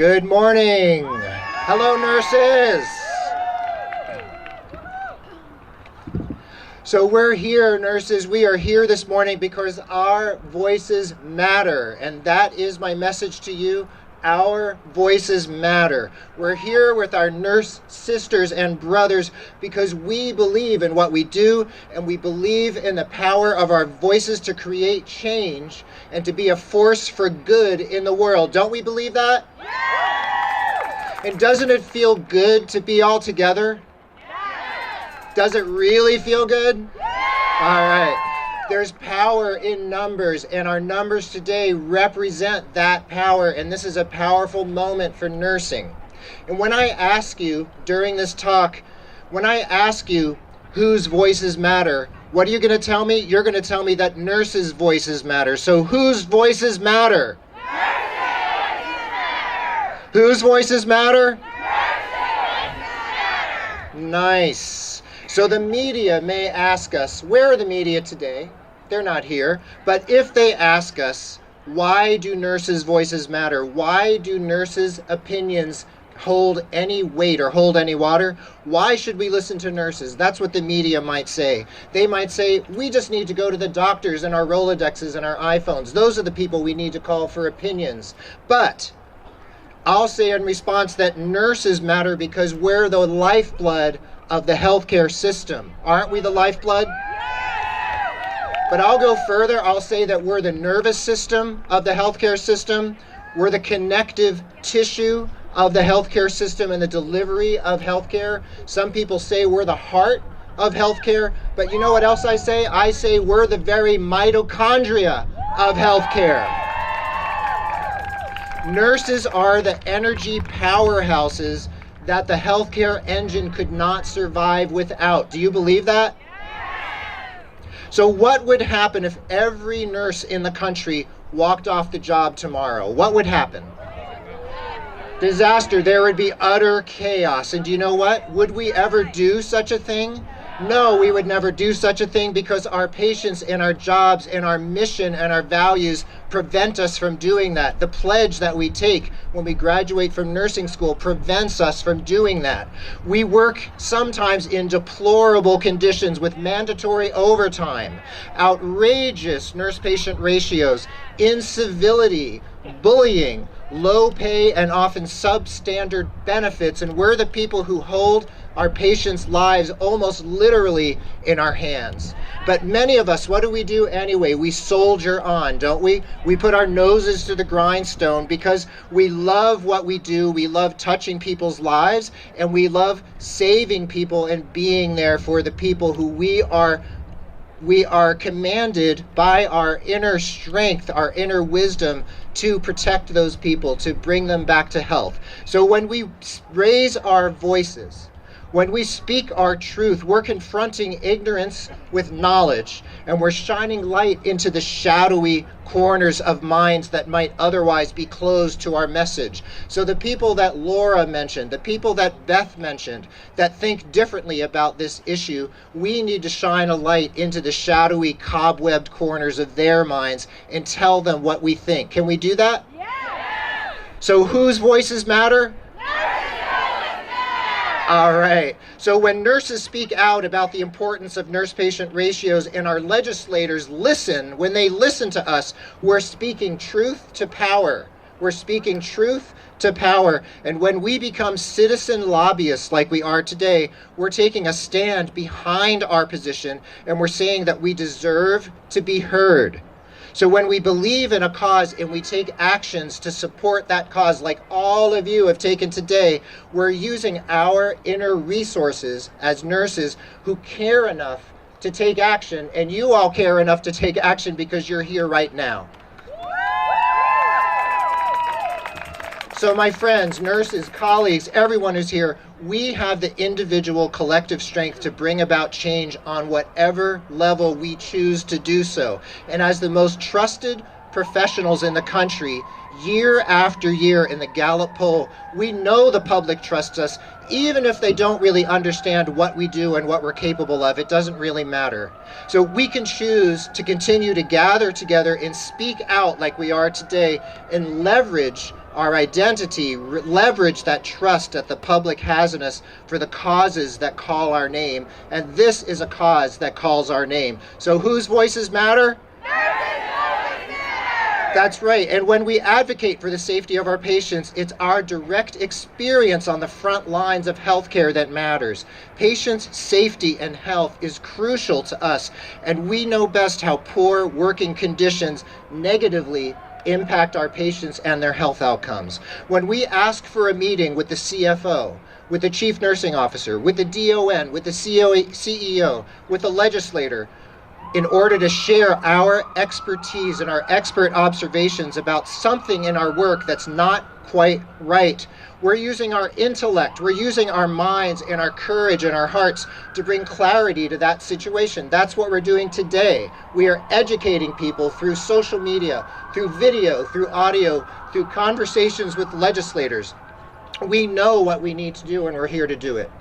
Good morning. Hello, nurses. So we're here, nurses. We are here this morning because our voices matter. And that is my message to you. Our voices matter. We're here with our nurse sisters and brothers because we believe in what we do, and we believe in the power of our voices to create change and to be a force for good in the world. Don't we believe that? Yeah! And doesn't it feel good to be all together? Yeah! Does it really feel good? Yeah! All right. There's power in numbers, and our numbers today represent that power, and this is a powerful moment for nursing. And when I ask you during this talk, when I ask you whose voices matter, what are you going to tell me? You're going to tell me that nurses' voices matter. So whose voices matter? Nurses! Whose voices matter? Nurses! Nice. So the media may ask us, where are the media today? They're not here. But if they ask us, why do nurses' voices matter? Why do nurses' opinions hold any weight or hold any water? Why should we listen to nurses? That's what the media might say. They might say, we just need to go to the doctors and our Rolodexes and our iPhones. Those are the people we need to call for opinions. But I'll say in response that nurses matter because we're the lifeblood of the healthcare system. Aren't we the lifeblood? But I'll go further. I'll say that we're the nervous system of the healthcare system. We're the connective tissue of the healthcare system and the delivery of healthcare. Some people say we're the heart of healthcare, but you know what else I say? I say we're the very mitochondria of healthcare. Nurses are the energy powerhouses that the healthcare engine could not survive without. Do you believe that? So what would happen if every nurse in the country walked off the job tomorrow? What would happen? Disaster. There would be utter chaos. And do you know what? Would we ever do such a thing? No, we would never do such a thing because our patients and our jobs and our mission and our values prevent us from doing that. The pledge that we take when we graduate from nursing school prevents us from doing that. We work sometimes in deplorable conditions with mandatory overtime, outrageous nurse-patient ratios, incivility, bullying, low pay, and often substandard benefits, and we're the people who hold our patients' lives almost literally in our hands. But many of us, what do we do anyway? We soldier on, don't we? We put our noses to the grindstone because we love what we do. We love touching people's lives, and we love saving people and being there for the people who we are commanded by our inner strength, our inner wisdom, to protect those people, to bring them back to health. So when we raise our voices, when we speak our truth, we're confronting ignorance with knowledge, and we're shining light into the shadowy corners of minds that might otherwise be closed to our message. So the people that Laura mentioned, the people that Beth mentioned, that think differently about this issue, we need to shine a light into the shadowy, cobwebbed corners of their minds and tell them what we think. Can we do that? Yeah. So whose voices matter? All right. So when nurses speak out about the importance of nurse-patient ratios and our legislators listen, when they listen to us, we're speaking truth to power. We're speaking truth to power. And when we become citizen lobbyists like we are today, we're taking a stand behind our position, and we're saying that we deserve to be heard. So when we believe in a cause and we take actions to support that cause, like all of you have taken today, we're using our inner resources as nurses who care enough to take action, and you all care enough to take action because you're here right now. So my friends, nurses, colleagues, everyone who's here, we have the individual collective strength to bring about change on whatever level we choose to do so. And as the most trusted professionals in the country, year after year in the Gallup poll, we know the public trusts us, even if they don't really understand what we do and what we're capable of. It doesn't really matter. So we can choose to continue to gather together and speak out like we are today and leverage our identity, leverage that trust that the public has in us for the causes that call our name. And this is a cause that calls our name. So whose voices matter? That's right. And when we advocate for the safety of our patients, it's our direct experience on the front lines of healthcare that matters. Patients' safety and health is crucial to us, and we know best how poor working conditions negatively impact our patients and their health outcomes. When we ask for a meeting with the CFO, with the chief nursing officer, with the DON, with the CEO, with the legislator, in order to share our expertise and our expert observations about something in our work that's not quite right. We're using our intellect, we're using our minds and our courage and our hearts to bring clarity to that situation. That's what we're doing today. We are educating people through social media, through video, through audio, through conversations with legislators. We know what we need to do and we're here to do it.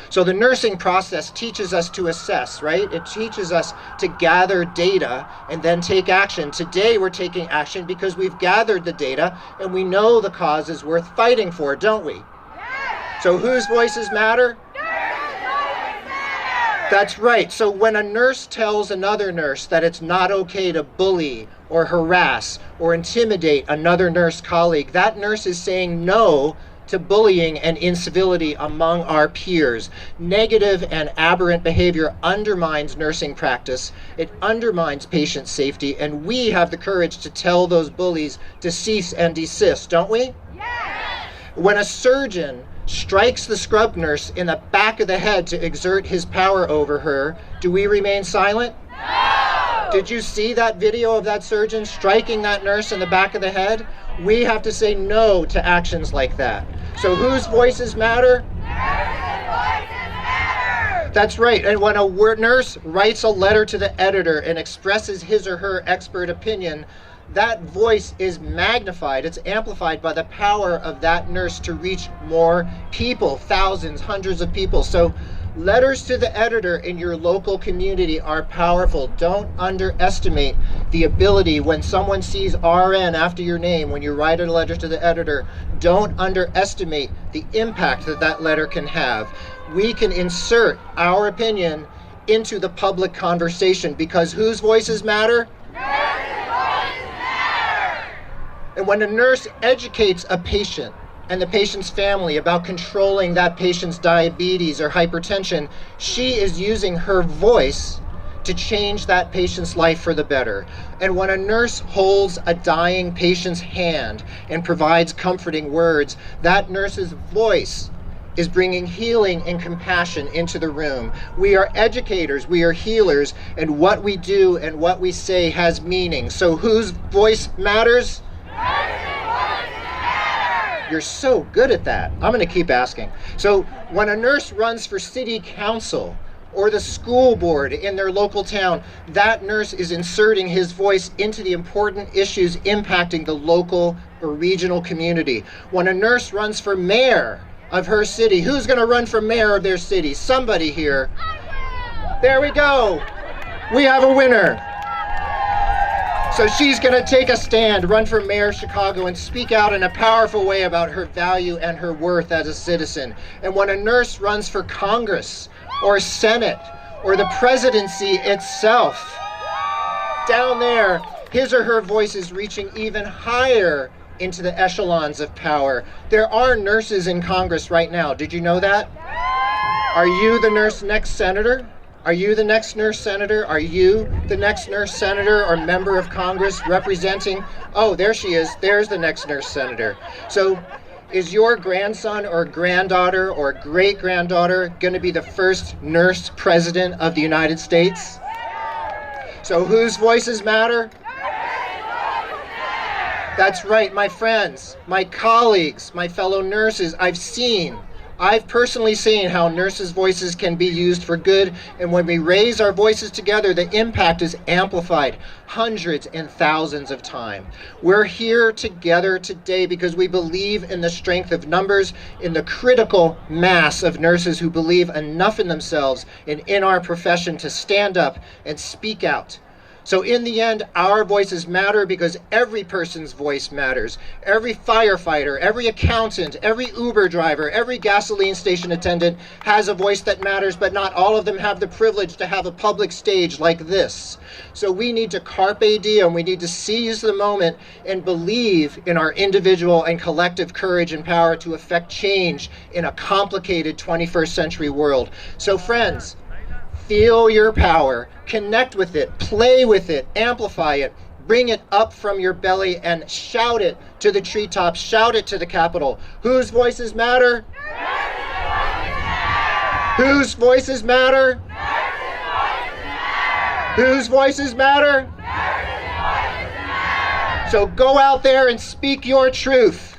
So the nursing process teaches us to assess, right? It teaches us to gather data and then take action. Today we're taking action because we've gathered the data and we know the cause is worth fighting for, don't we? Yes. So whose voices matter? Nurses' voices matter! That's right. So when a nurse tells another nurse that it's not okay to bully or harass or intimidate another nurse colleague, that nurse is saying no to bullying and incivility among our peers. Negative and aberrant behavior undermines nursing practice. It undermines patient safety, and we have the courage to tell those bullies to cease and desist, don't we? Yes! When a surgeon strikes the scrub nurse in the back of the head to exert his power over her, do we remain silent? No! Did you see that video of that surgeon striking that nurse in the back of the head? We have to say no to actions like that. So whose voices matter? Nurses' voices matter! That's right. And when a nurse writes a letter to the editor and expresses his or her expert opinion, that voice is magnified, it's amplified by the power of that nurse to reach more people, thousands, hundreds of people. So letters to the editor in your local community are powerful. Don't underestimate the ability when someone sees RN after your name, when you write a letter to the editor, don't underestimate the impact that that letter can have. We can insert our opinion into the public conversation because whose voices matter? Nurses' voices matter! And when a nurse educates a patient and the patient's family about controlling that patient's diabetes or hypertension, she is using her voice to change that patient's life for the better. And when a nurse holds a dying patient's hand and provides comforting words, that nurse's voice is bringing healing and compassion into the room. We are educators, we are healers, and what we do and what we say has meaning. So whose voice matters? You're so good at that. I'm going to keep asking. So when a nurse runs for city council or the school board in their local town, that nurse is inserting his voice into the important issues impacting the local or regional community. When a nurse runs for mayor of her city, who's going to run for mayor of their city? Somebody here. There we go. We have a winner. So she's going to take a stand, run for mayor of Chicago, and speak out in a powerful way about her value and her worth as a citizen. And when a nurse runs for Congress or Senate or the presidency itself, down there, his or her voice is reaching even higher into the echelons of power. There are nurses in Congress right now. Did you know that? Are you the next senator? Are you the next nurse senator? Are you the next nurse senator or member of Congress representing? Oh, there she is. There's the next nurse senator. So is your grandson or granddaughter or great-granddaughter going to be the first nurse president of the United States? So whose voices matter? That's right, my friends, my colleagues, my fellow nurses. I've personally seen how nurses' voices can be used for good, and when we raise our voices together, the impact is amplified hundreds and thousands of times. We're here together today because we believe in the strength of numbers, in the critical mass of nurses who believe enough in themselves and in our profession to stand up and speak out. So in the end, our voices matter because every person's voice matters. Every firefighter, every accountant, every Uber driver, every gasoline station attendant has a voice that matters, but not all of them have the privilege to have a public stage like this. So we need to carpe diem, we need to seize the moment and believe in our individual and collective courage and power to affect change in a complicated 21st century world. So friends, feel your power, connect with it, play with it, amplify it, bring it up from your belly and shout it to the treetops, shout it to the Capitol. Whose voices matter? Whose voices matter? Whose voices matter? So go out there and speak your truth.